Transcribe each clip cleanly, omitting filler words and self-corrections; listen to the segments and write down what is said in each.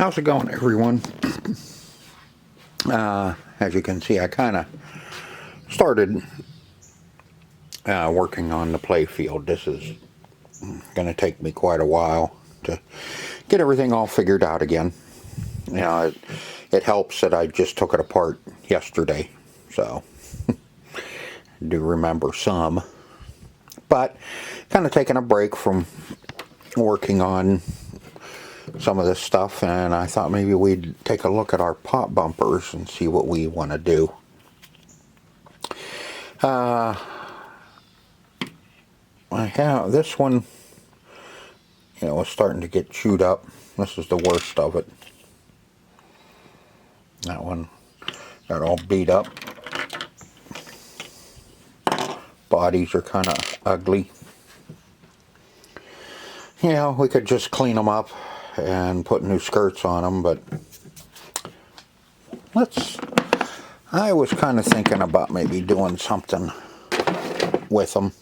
How's it going, everyone? As you can see, I kind of started working on the playfield. This is going to take me quite a while to get everything all figured out again. You know, it helps that I just took it apart yesterday, so I do remember some. But kind of taking a break from working on some of this stuff, and I thought maybe we'd take a look at our pop bumpers and see what we want to do. I have this one, you know, it's starting to get chewed up. This is the worst of it. That one got all beat up. Bodies are kind of ugly. You know, we could just clean them up and put new skirts on them, but I was kind of thinking about maybe doing something with them.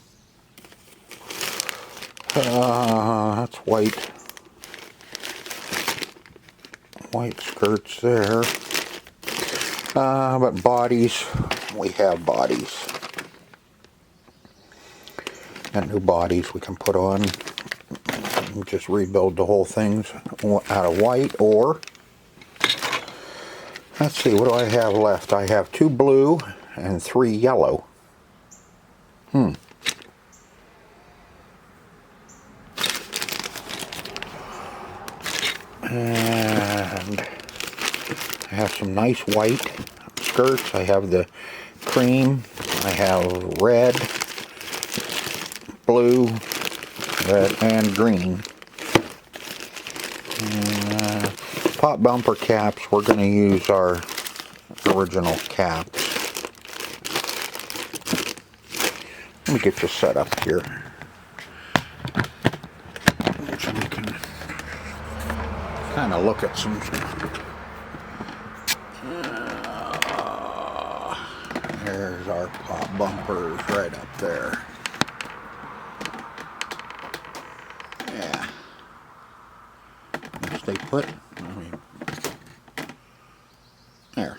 That's white skirts there. But bodies, we have bodies. Got new bodies we can put on. Just rebuild the whole thing out of white, or let's see, what do I have left? I have 2 blue and 3 yellow. And I have some nice white skirts. I have the cream. I have red, blue, red, and green. And, pop bumper caps, we're going to use our original caps. Let me get you set up here so we can kind of look at some. There's our pop bumpers right up there. Yeah. Stay put. There.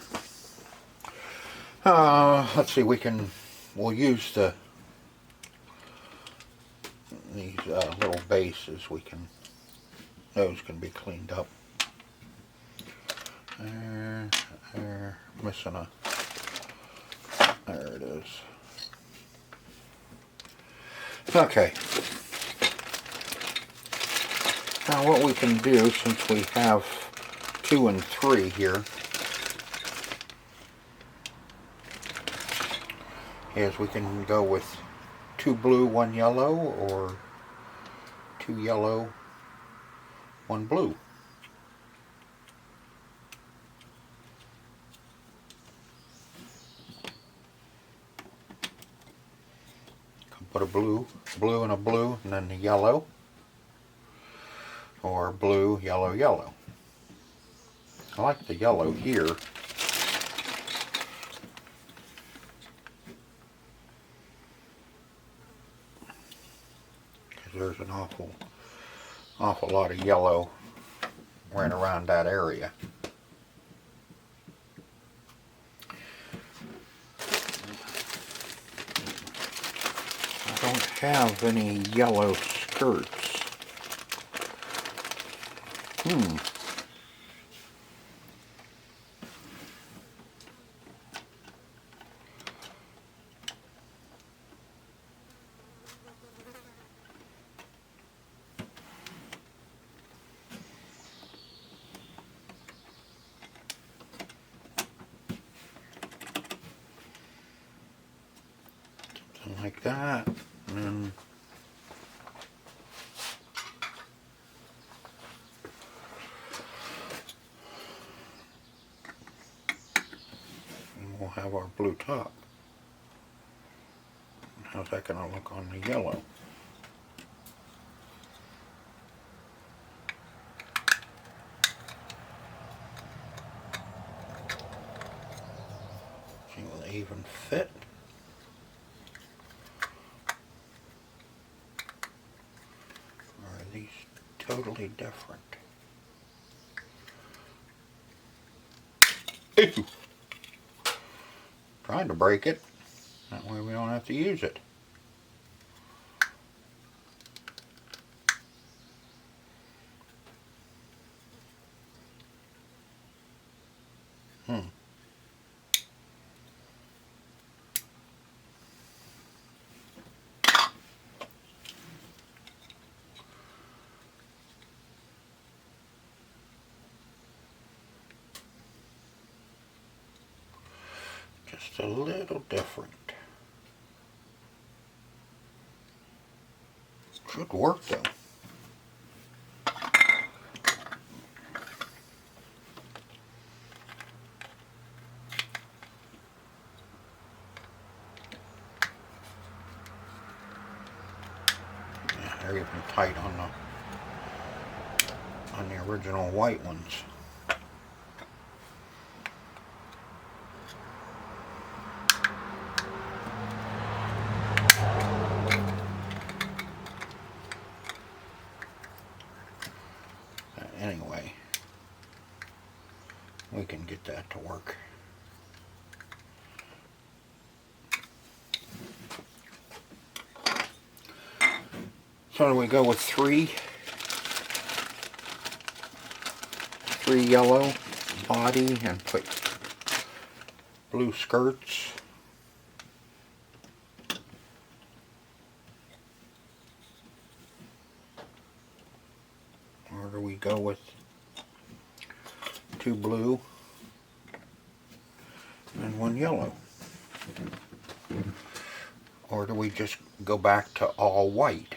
Let's see. We'll use these little bases. Those can be cleaned up. They're missing a. There it is. Okay. Now what we can do, since we have 2 and 3 here, is we can go with 2 blue, 1 yellow, or 2 yellow, 1 blue. Can put a blue and a blue, and then the yellow. Or blue, yellow, yellow. I like the yellow here. Because there's an awful lot of yellow right around that area. I don't have any yellow skirts. Something like that. And we'll have our blue top. How's that going to look on the yellow? See, will they even fit? Or are these totally different? Trying to break it. That way we don't have to use it. Just a little different. Should work though. Yeah, they're even tight on the original white ones. Anyway, we can get that to work. So do we go with three yellow body and put blue skirts? Or do we go with 2 blue and 1 yellow? Or do we just go back to all white?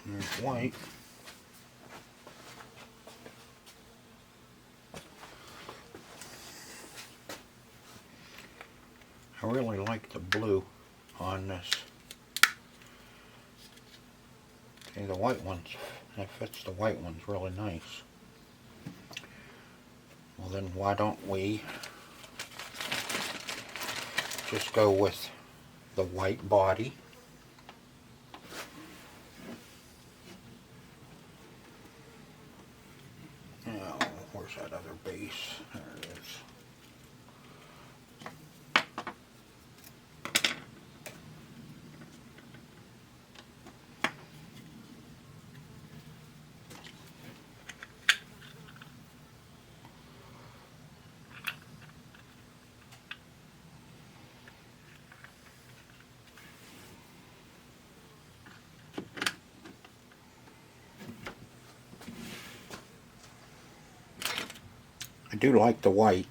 There's white. I really like the blue on this. See, the white ones, that fits the white ones really nice. Well then, why don't we just go with the white body? Oh, where's that other base? There it is. I do like the white.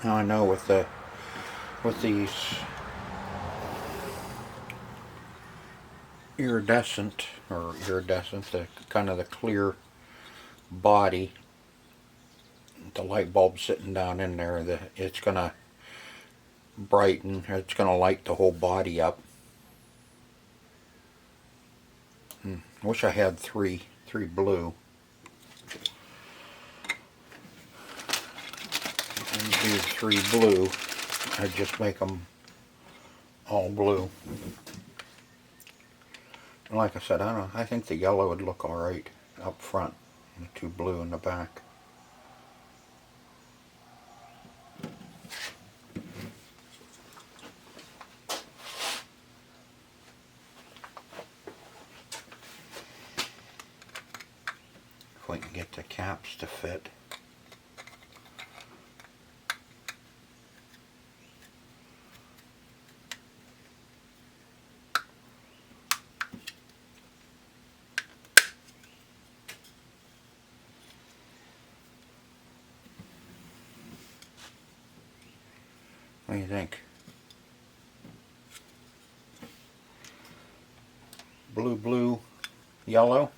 Now I know with these iridescent, the kind of the clear body, the light bulb sitting down in there, it's gonna brighten, it's gonna light the whole body up. I wish I had three blue. And do 3 blue, I'd just make them all blue. And like I said, I think the yellow would look alright up front, and the 2 blue in the back. If we can get the caps to fit. What do you think? Blue, blue, yellow?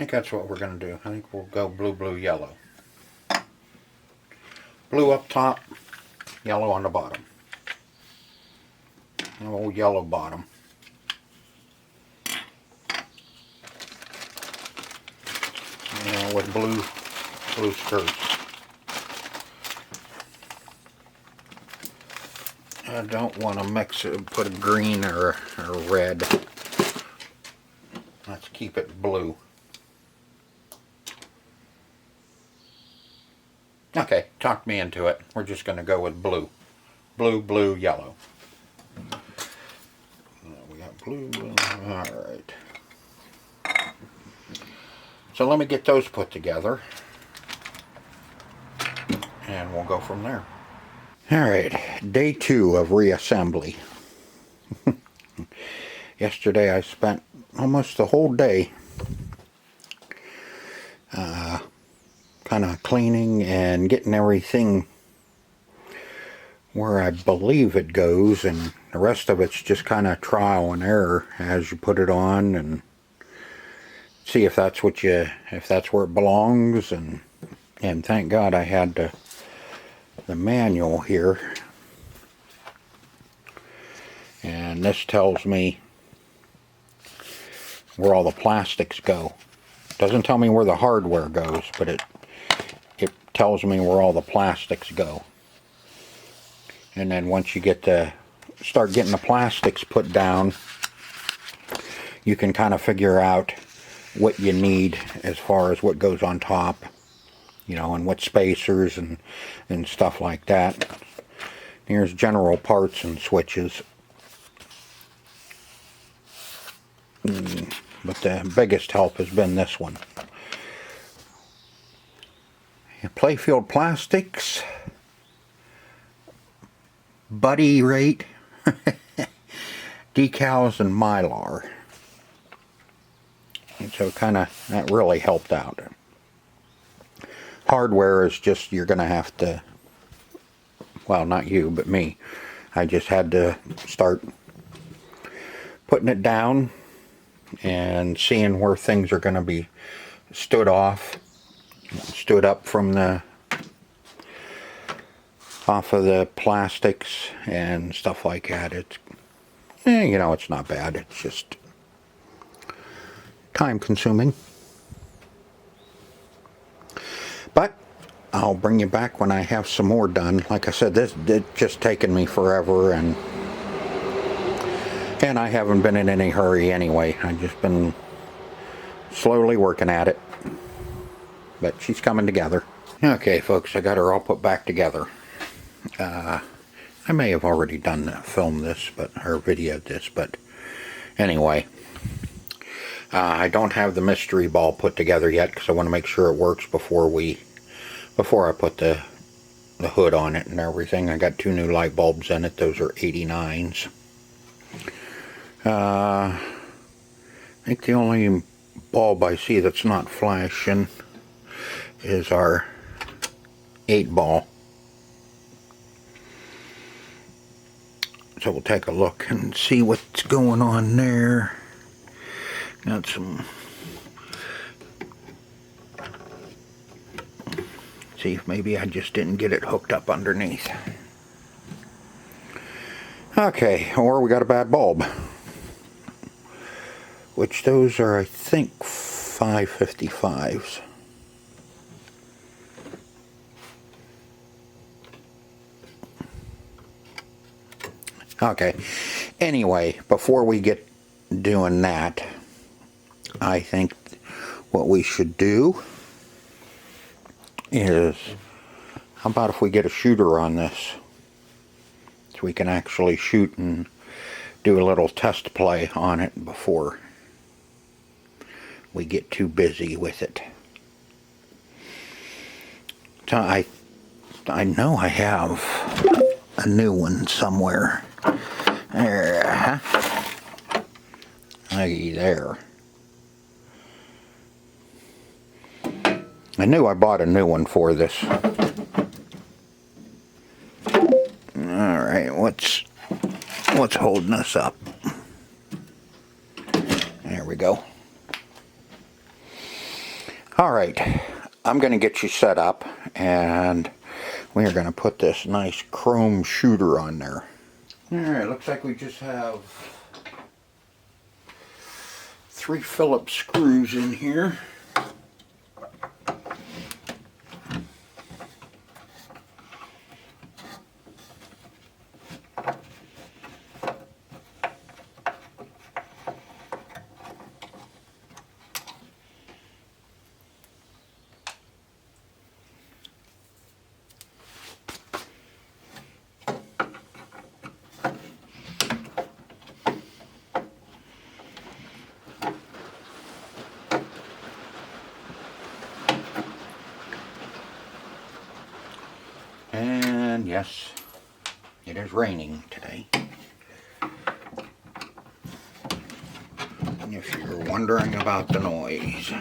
think that's what we're going to do. I think we'll go blue, blue, yellow. Blue up top, yellow on the bottom. An old yellow bottom. And with blue skirts. I don't want to mix it, put a green or a red. Let's keep it blue. Okay, talked me into it. We're just going to go with blue. Blue, blue, yellow. We got blue, blue. Alright. So let me get those put together. And we'll go from there. Alright, day 2 of reassembly. Yesterday I spent almost the whole day kind of cleaning and getting everything where I believe it goes, and the rest of it's just kind of trial and error as you put it on and see if that's where it belongs. And thank God I had the manual here, and this tells me where all the plastics go. Doesn't tell me where the hardware goes, but it tells me where all the plastics go. And then once you start getting the plastics put down, you can kind of figure out what you need as far as what goes on top, you know, and what spacers and stuff like that. Here's general parts and switches. But the biggest help has been this one. Playfield Plastics, Buddy Rate, decals and Mylar. And so that really helped out. Hardware is just, you're going to have to, well, not you, but me. I just had to start putting it down and seeing where things are going to be stood up from off of the plastics and stuff like that. It's, you know, it's not bad. It's just time consuming. But I'll bring you back when I have some more done. Like I said, this did just taken me forever, and I haven't been in any hurry anyway. I've just been slowly working at it. But she's coming together. Okay, folks, I got her all put back together. I may have already filmed this, or videoed this, but anyway. I don't have the mystery ball put together yet because I want to make sure it works before I put the hood on it and everything. I got 2 new light bulbs in it. Those are 89s. I think the only bulb I see that's not flashing is our 8-ball. So we'll take a look and see what's going on there. Got some, see if maybe I just didn't get it hooked up underneath. Okay, or we got a bad bulb, which those are, I think, 555s. Okay, anyway, before we get doing that, I think what we should do is, how about if we get a shooter on this, so we can actually shoot and do a little test play on it before we get too busy with it. So I know I have a new one somewhere. There. Looky there. I knew I bought a new one for this. Alright, what's holding us up? There we go. All right, I'm going to get you set up, and we are going to put this nice chrome shooter on there. All right, looks like we just have 3 Phillips screws in here. And yes, it is raining today. And if you're wondering about the noise,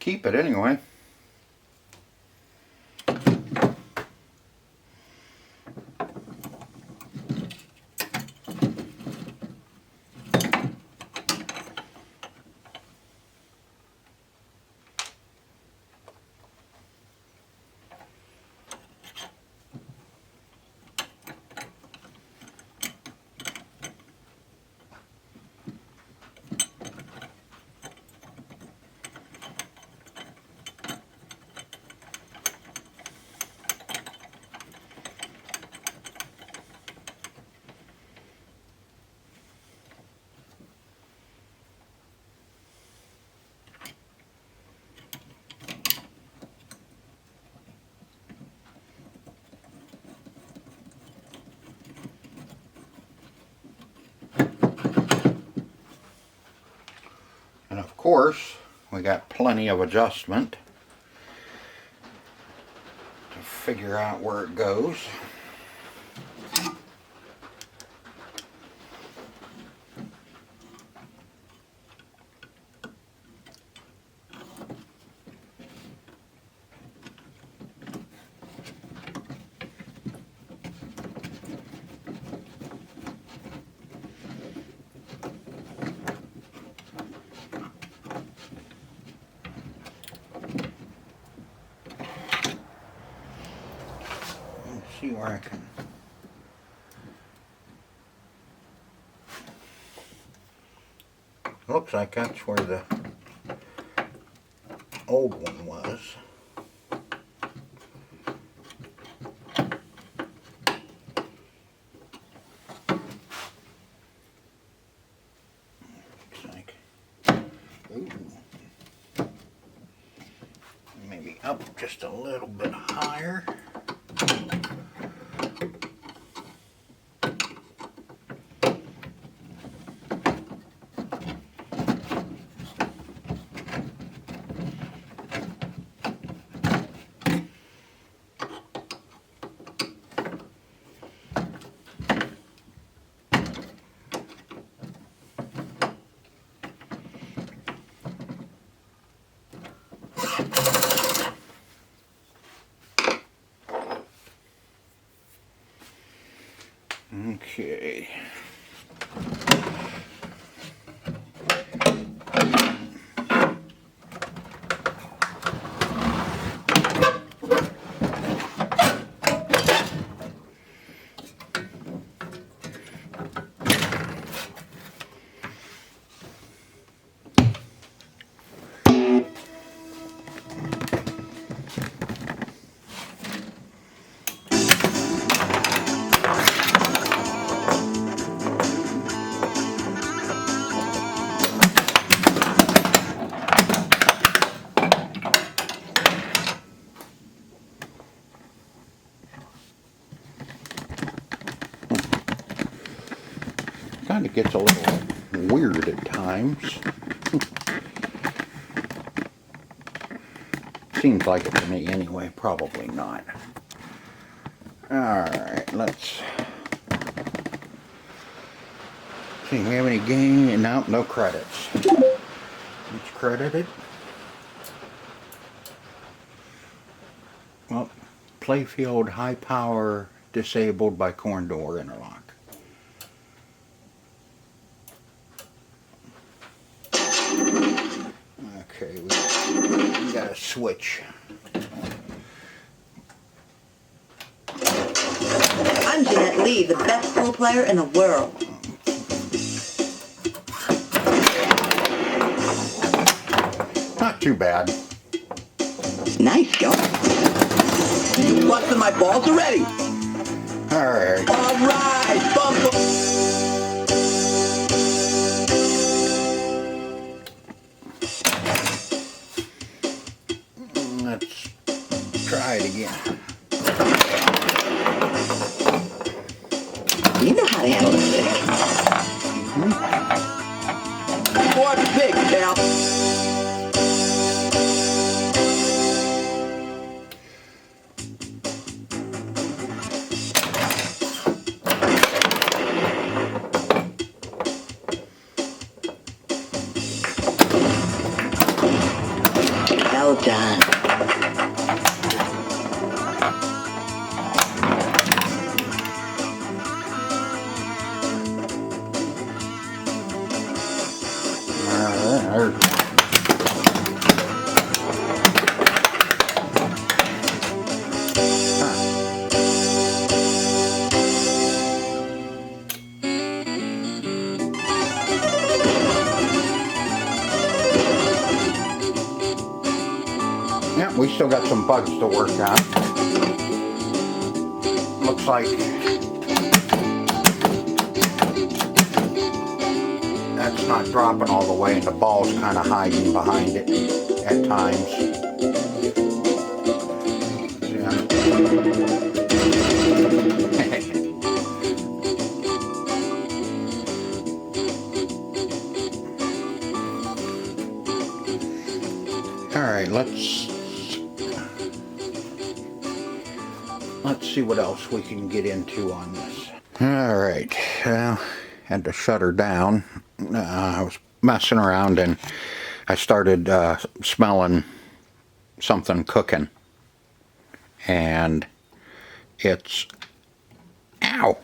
keep it anyway. And of course, we got plenty of adjustment to figure out where it goes. See where I can looks like that's where the old one was. Looks like, ooh, maybe up just a little bit higher. Okay. kind of gets a little weird at times. Seems like it to me anyway. Probably not. Alright, let's see. We have any game? No, no credits. It's credited. Well, Playfield high power disabled by corn door interlock. Okay, we got a switch. I'm Jeanette Lee, the best pool player in the world. Not too bad. Nice going. You busted my balls already. Alright. Alright, bump. Let's try it again. You know how to handle a stick. Four big, pal. Well done. Yeah, we still got some bugs to work on. Looks like that's not dropping all the way, and the ball's kind of hiding behind it at times. Alright, let's see what else we can get into on this. Alright, well, had to shut her down. I was messing around and I started smelling something cooking. And it's, ow!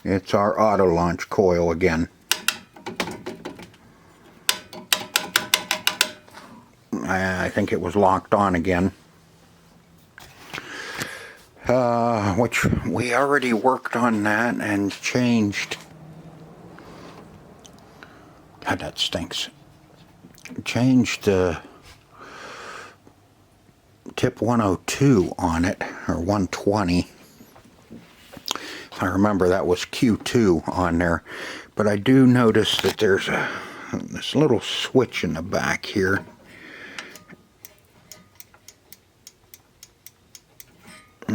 It's our auto launch coil again. I think it was locked on again. Which we already worked on that and changed. God, that stinks. Changed the tip 102 on it, or 120. I remember that was Q2 on there, but I do notice that there's this little switch in the back here.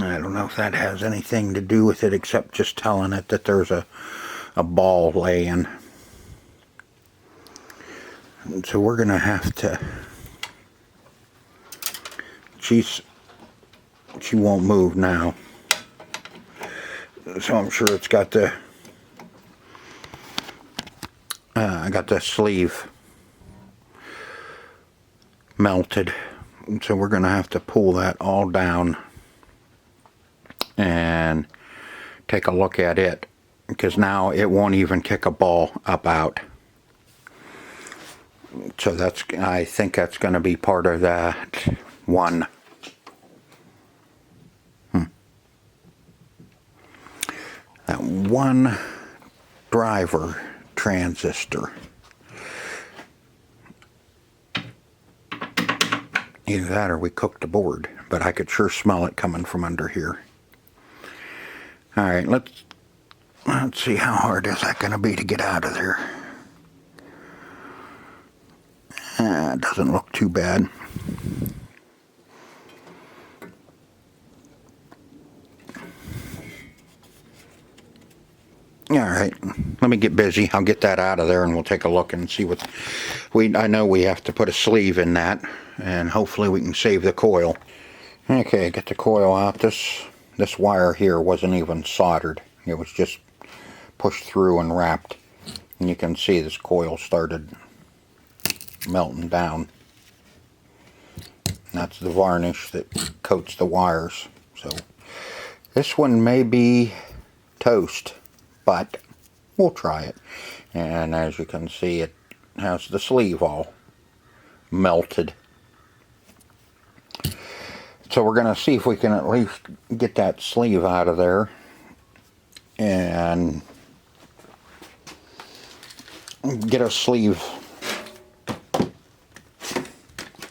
I don't know if that has anything to do with it except just telling it that there's a ball laying. And so we're going to have to... She won't move now. So I'm sure it's got the... I got the sleeve melted. And so we're going to have to pull that all down and take a look at it, because now it won't even kick a ball up out. So that's, I think that's going to be part of that one. That one driver transistor. Either that or we cooked the board, but I could sure smell it coming from under here. Alright, let's see how hard is that going to be to get out of there. It doesn't look too bad. Alright, let let me get busy. I'll get that out of there and we'll take a look and see what I know we have to put a sleeve in that, and hopefully we can save the coil. Okay, get the coil out. This wire here wasn't even soldered. It was just pushed through and wrapped. And you can see this coil started melting down. That's the varnish that coats the wires. So this one may be toast, but we'll try it. And as you can see, it has the sleeve all melted. So we're going to see if we can at least get that sleeve out of there and get a sleeve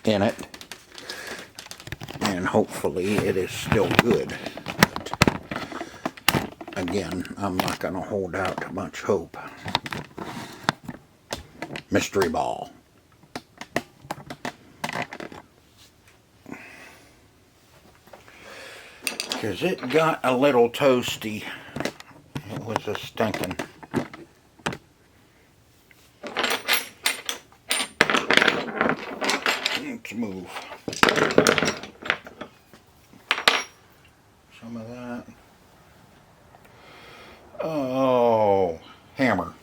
in it, and hopefully it is still good. But again, I'm not going to hold out much hope. Mystery ball. Because it got a little toasty. It was a stinking. Let's move some of that. Oh, hammer.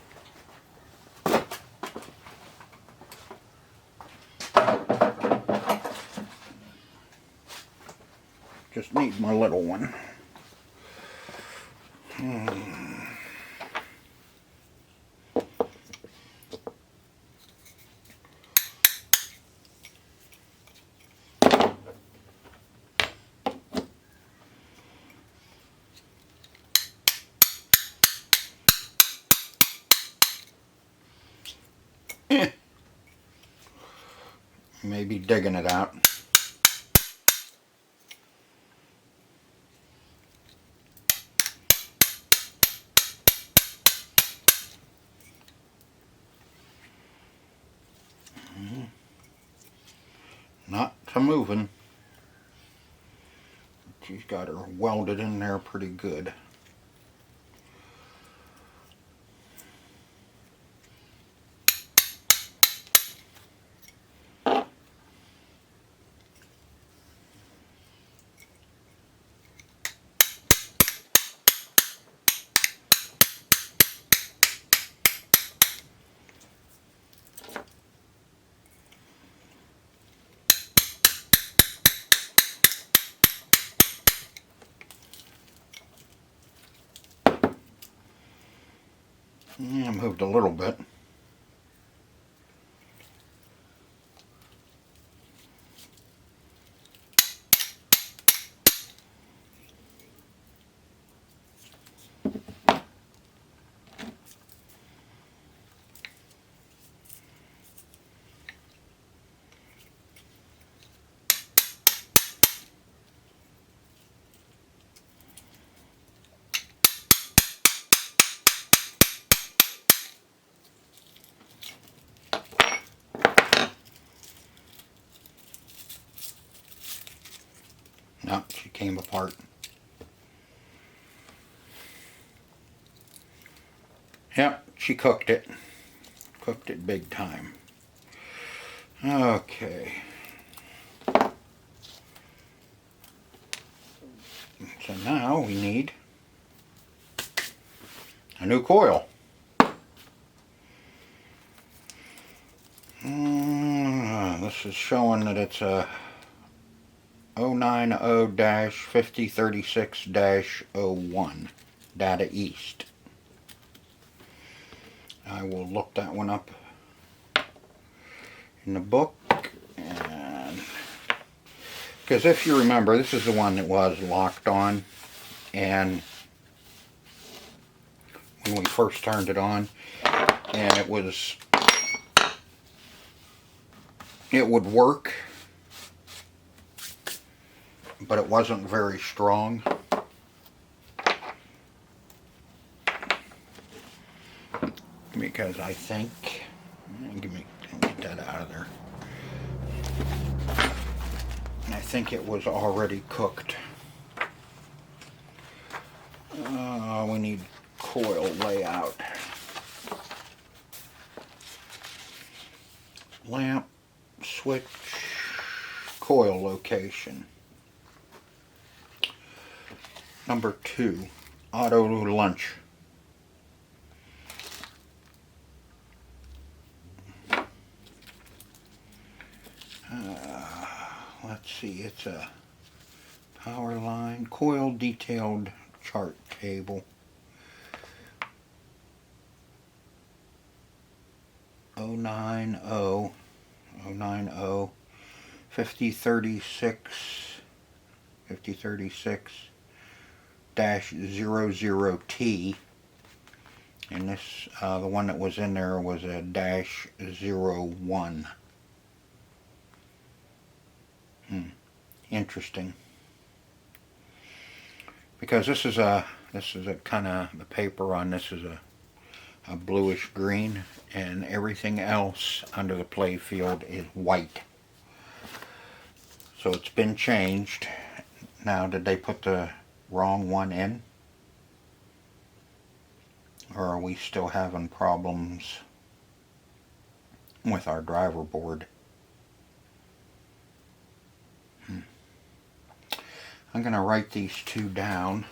Just need my little one. Maybe digging it out. Not to moving. She's got her welded in there pretty good. Yeah, moved a little bit. No, she came apart. Yep, she cooked it. Cooked it big time. Okay. So now we need a new coil. This is showing that it's a 090-5036-01 Data East. I will look that one up in the book, and because if you remember, this is the one that was locked on, and when we first turned it on, and it would work, but it wasn't very strong. Because I think, let me get that out of there. I think it was already cooked. We need coil layout. lamp switch coil location. Number 2, auto lunch. Let's see, it's a power line, coil detailed chart table. 090 5036-00T, and this the one that was in there was a -01. Interesting, because this is a kind of, the paper on this is a bluish green, and everything else under the Playfield is white. So it's been changed. Now, did they put the wrong one in? Or are we still having problems with our driver board? I'm going to write these 2 down,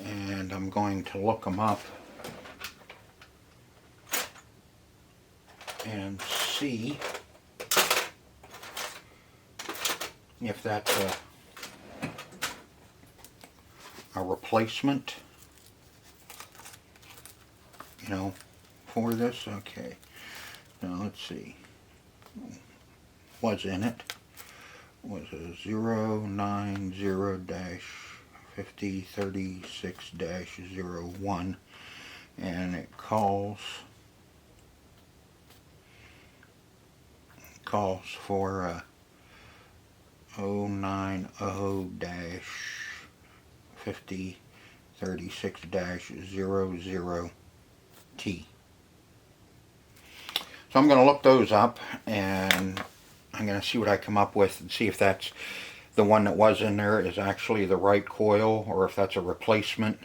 and I'm going to look them up and see if that's a replacement, you know, for this. Okay, now let's see, what's in it was a 090-5036-01, and it calls for a 090-5036-00T. So I'm going to look those up, and I'm going to see what I come up with, and see if that's the one that was in there is actually the right coil, or if that's a replacement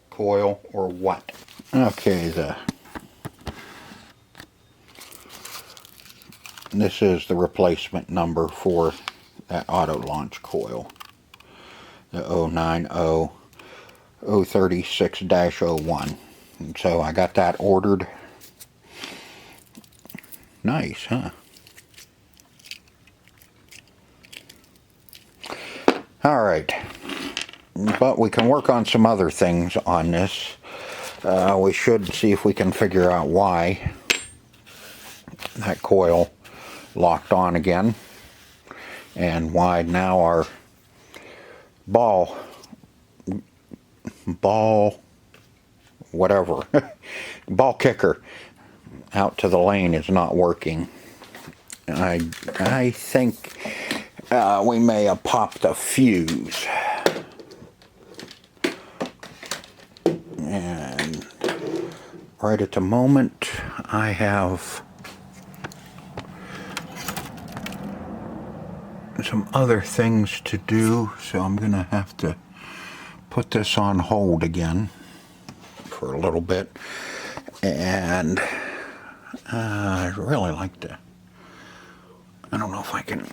coil, or what. Okay, this is the replacement number for that auto launch coil, the 090-036-01. And so I got that ordered. Nice, huh? Alright, but we can work on some other things on this. We should see if we can figure out why that coil locked on again, and why now our ball whatever ball kicker out to the lane is not working. I think we may have popped a fuse, and right at the moment I have some other things to do, so I'm gonna have to put this on hold again for a little bit. And I'd really like to, I don't know if I can,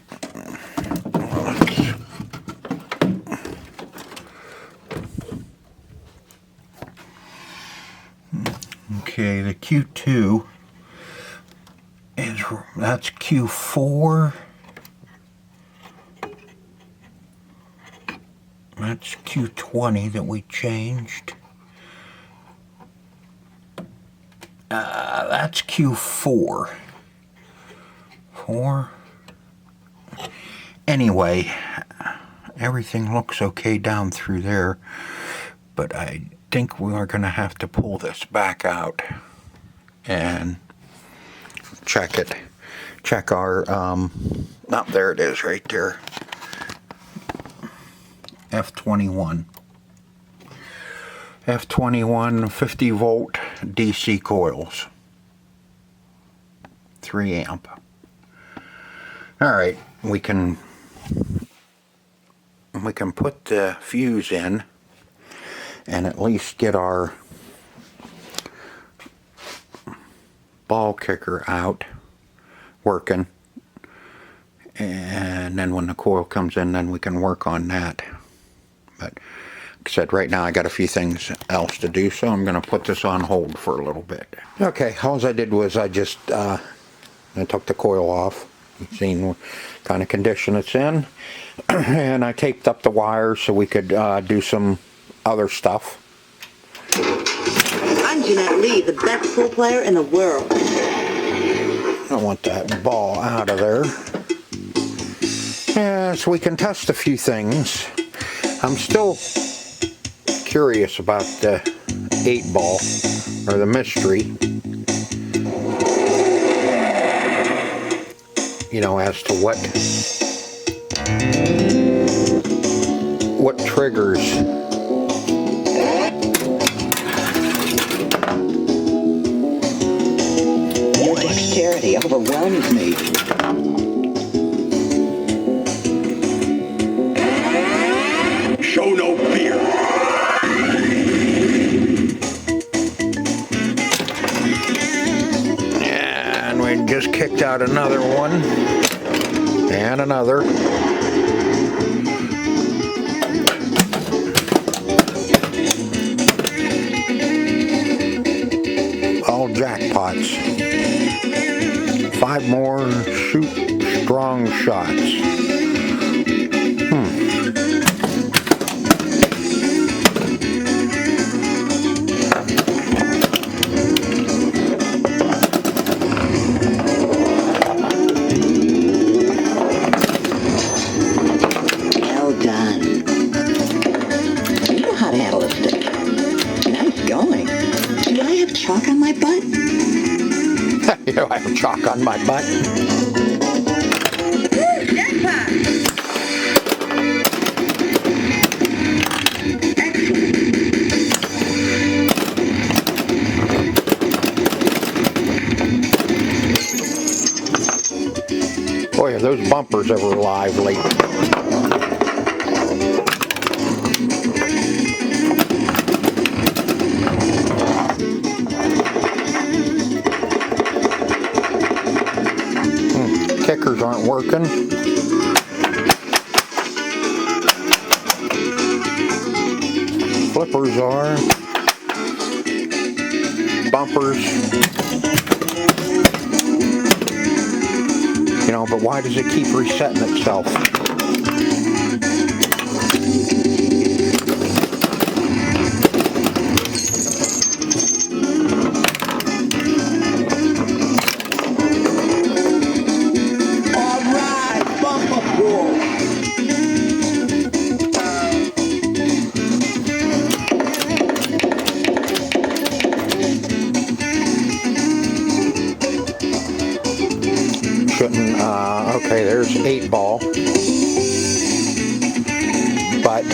okay, the Q2 is, that's Q4, that's Q20 that we changed. That's Q4. 4. Anyway, everything looks okay down through there, but I think we are going to have to pull this back out and check it. Check our, there it is right there. F21. F21 50 volt DC coils. 3 amp. Alright, we can put the fuse in and at least get our ball kicker out working, and then when the coil comes in, then we can work on that. But like I said, right now I got a few things else to do, so I'm going to put this on hold for a little bit. Okay, all I did was I just I took the coil off. You've seen what kind of condition it's in, and I taped up the wires so we could do some other stuff. I'm Jeanette Lee, the best pool player in the world. I want that ball out of there. Yeah, so we can test a few things. I'm still curious about the 8-ball, or the mystery. You know, as to what triggers. Your dexterity overwhelms me. Show no fear. And we just kicked out another one. And another. All jackpots. 5 more shoot strong shots. Well done. You know how to handle a stick. Nice going. Do I have chalk on my butt? You know, I have chalk on my butt. Boy, are those bumpers ever lively. Kickers aren't working. Flippers are. Bumpers. You know, but why does it keep resetting itself? Okay, there's 8-ball, but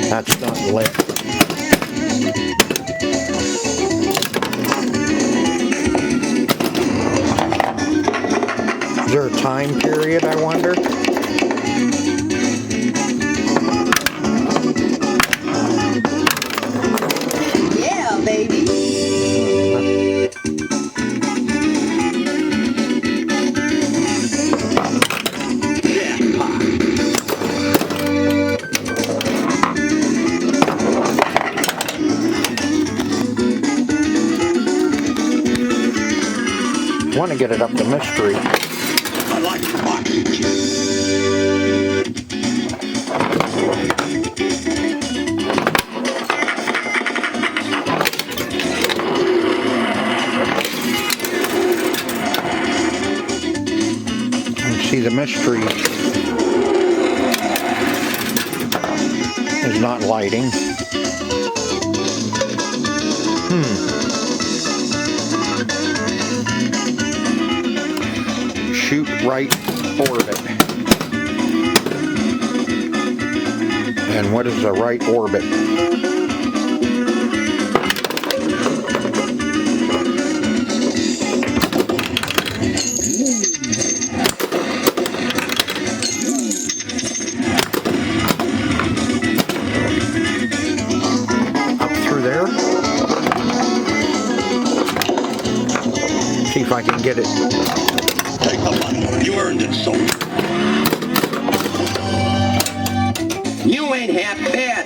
that's not lit. Is there a time period, I wonder? Yeah, baby. I want to get it up to mystery. I like oxygen. And see, the mystery is not lighting. Shoot right orbit. And what is the right orbit? Up through there? I can get it. Take the money. You earned it, so. You ain't half bad.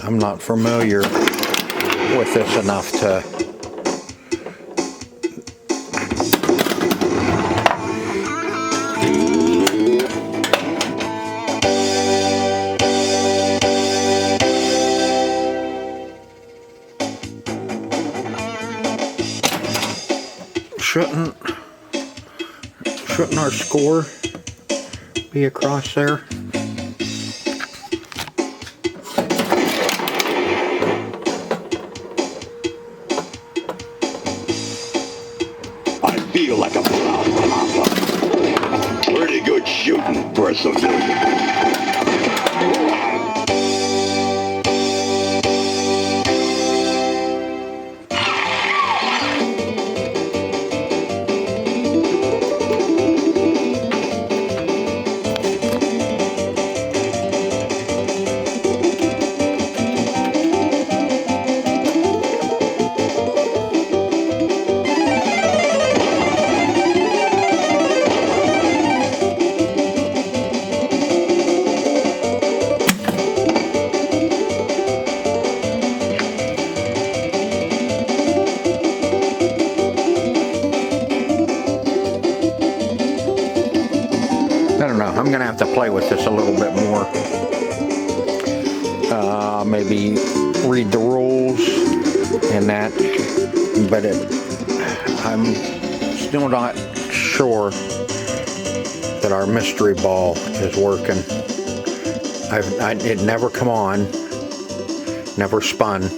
I'm not familiar with this enough to shouldn't our score be across there? I feel like a pretty good shooting for a civilian. I don't know. I'm going to have to play with this a little bit more. Maybe read the rules and that. But I'm still not sure that our mystery ball is working. It never come on. Never spun.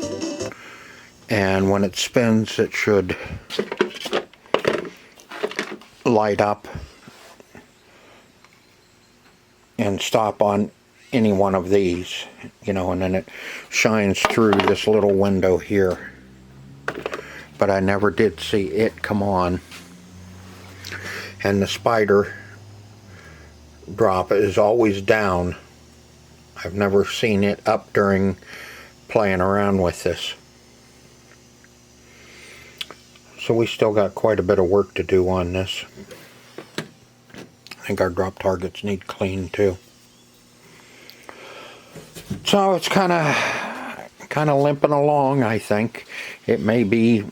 And when it spins, it should light up and stop on any one of these, you know, and then it shines through this little window here. But I never did see it come on. And the spider drop is always down. I've never seen it up during playing around with this. So we still got quite a bit of work to do on this. I think our drop targets need clean too. So it's kind of limping along, I think. It may be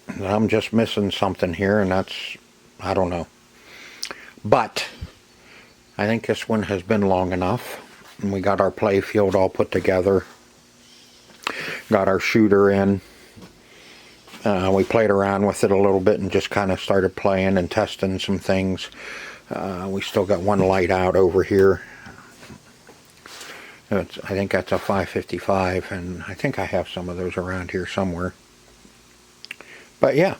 that I'm just missing something here, and that's, I don't know. But I think this one has been long enough. And we got our playfield all put together. Got our shooter in. We played around with it a little bit and just kind of started playing and testing some things. We still got one light out over here. I think that's a 555, and I think I have some of those around here somewhere. But yeah.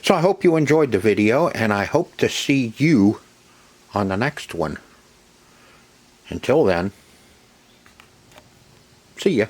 So I hope you enjoyed the video, and I hope to see you on the next one. Until then, see ya.